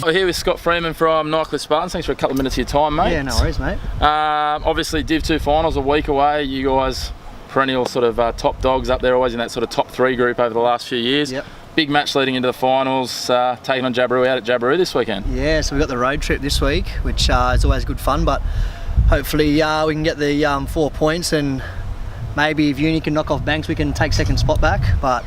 We're here with Scott Freeman from Nightcliff Spartans. Thanks for a couple of minutes of your time, mate. Yeah, no worries, mate. Obviously, Div 2 finals a week away. You guys, perennial sort of top dogs up there, always in that sort of top 3 group over the last few years. Yep. Big match leading into the finals, taking on Jabiru out at Jabiru this weekend. Yeah, so we've got the road trip this week, which is always good fun, but hopefully we can get the 4 points, and maybe if Uni can knock off Banks, we can take second spot back, but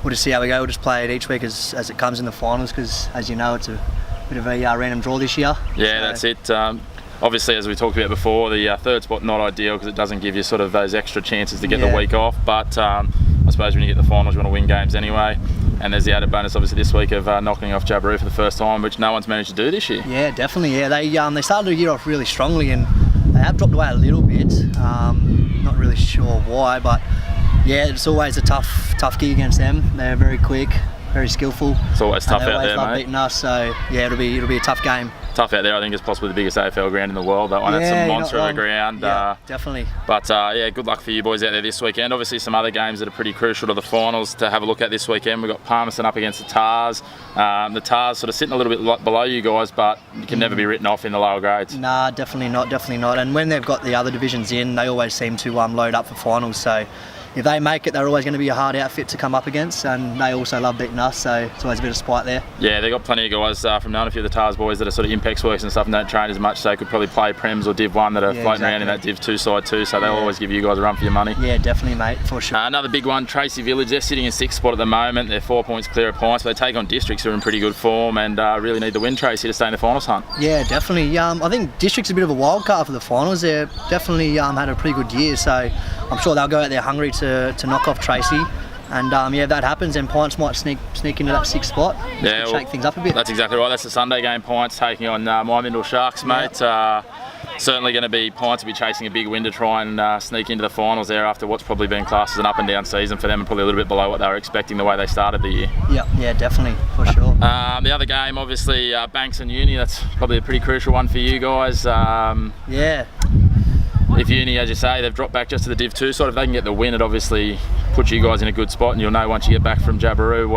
we'll just see how we go. We'll just play it each week as it comes in the finals, because as you know, it's a bit of a random draw this year. Yeah, so. That's it. Obviously, as we talked about before, the third spot not ideal because it doesn't give you sort of those extra chances to get the week off, but I suppose when you get the finals you want to win games anyway, and there's the added bonus obviously this week of knocking off Jabiru for the first time, which no one's managed to do this year. Yeah, definitely. Yeah, they started the year off really strongly, and they have dropped away a little bit. Not really sure why, but yeah, it's always a tough gig against them. They're very quick, very skillful. It's always tough out there, mate. They always love beating us, so yeah, it'll be a tough game. Tough out there. I think it's possibly the biggest AFL ground in the world. That one, yeah, that's a monster of a ground. Yeah, definitely. But yeah, good luck for you boys out there this weekend. Obviously, some other games that are pretty crucial to the finals to have a look at this weekend. We've got Palmerston up against the Tars. The Tars sort of sitting a little bit below you guys, but you can never be written off in the lower grades. Nah, definitely not. And when they've got the other divisions in, they always seem to load up for finals. So if they make it, they're always going to be a hard outfit to come up against, and they also love beating us, so it's always a bit of spite there. Yeah, they've got plenty of guys from knowing a few of the Tars boys that are sort of Impex works and stuff and don't train as much, so they could probably play Prems or Div 1 that are floating around in that Div 2 side too, so they'll always give you guys a run for your money. Yeah, definitely, mate, for sure. Another big one, Tracy Village. They're sitting in 6th spot at the moment. They're 4 points clear of Pints, but they take on Districts who are in pretty good form and really need the win, Tracy, to stay in the finals hunt. Yeah, definitely. I think Districts a bit of a wild card for the finals. They've definitely had a pretty good year, so I'm sure they'll go out there hungry to knock off Tracy, and yeah, if that happens, then Pints might sneak into that 6th spot. Yeah, shake things up a bit. That's exactly right. That's the Sunday game. Pints taking on Mymindle Sharks, mate. Certainly going to be Pints will be chasing a big win to try and sneak into the finals there after what's probably been classed as an up and down season for them, and probably a little bit below what they were expecting the way they started the year. Yeah, definitely, for sure. The other game, obviously, Banks and Uni. That's probably a pretty crucial one for you guys. Yeah. If Uni, as you say, they've dropped back just to the Div 2 side, if they can get the win, it obviously puts you guys in a good spot, and you'll know once you get back from Jabiru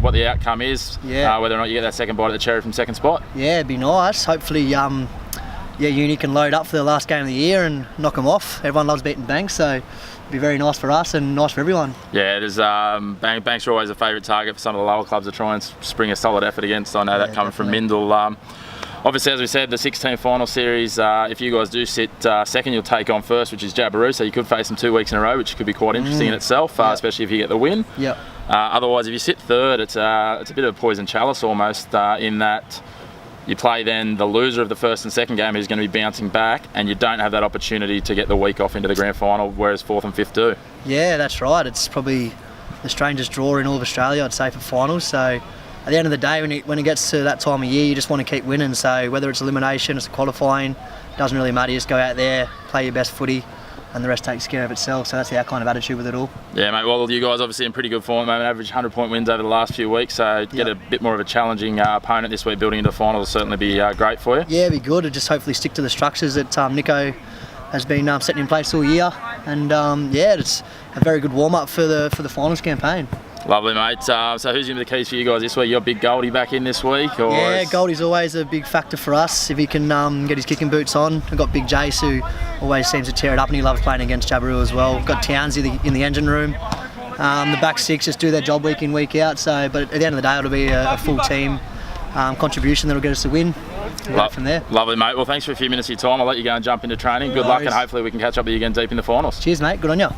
what the outcome is, whether or not you get that second bite of the cherry from second spot. Yeah, it'd be nice. Hopefully, Uni can load up for the last game of the year and knock them off. Everyone loves beating Banks, so it'd be very nice for us and nice for everyone. Yeah, there's Banks are always a favourite target for some of the lower clubs to try and spring a solid effort against. I know that coming from Mindle. Obviously, as we said, the 16 final series, if you guys do sit second, you'll take on first, which is Jabiru, so you could face them 2 weeks in a row, which could be quite interesting in itself, especially if you get the win. Yep. Otherwise, if you sit third, it's a bit of a poison chalice almost, in that you play then the loser of the first and second game who's going to be bouncing back, and you don't have that opportunity to get the week off into the grand final, whereas 4th and 5th do. Yeah, that's right. It's probably the strangest draw in all of Australia, I'd say, for finals. So at the end of the day, when it gets to that time of year, you just want to keep winning. So whether it's elimination, it's qualifying, doesn't really matter. You just go out there, play your best footy, and the rest takes care of itself. So that's our kind of attitude with it all. Yeah, mate. Well, you guys obviously in pretty good form at the moment. Average 100-point wins over the last few weeks. So get a bit more of a challenging opponent this week building into the final will certainly be great for you. Yeah, it'd be good to just hopefully stick to the structures that Nico has been setting in place all year. And yeah, it's a very good warm-up for the finals campaign. Lovely, mate. So who's going to be the keys for you guys this week? You got big Goldie back in this week? Or yeah, Goldie's always a big factor for us. If he can get his kicking boots on. We've got big Jace, who always seems to tear it up, and he loves playing against Jabiru as well. We've got Townsy in the engine room. The back six just do their job week in, week out. So, but at the end of the day, it'll be a full team contribution that'll get us a win. From there. Lovely, mate. Well, thanks for a few minutes of your time. I'll let you go and jump into training. Good luck, and hopefully we can catch up with you again deep in the finals. Cheers, mate. Good on you.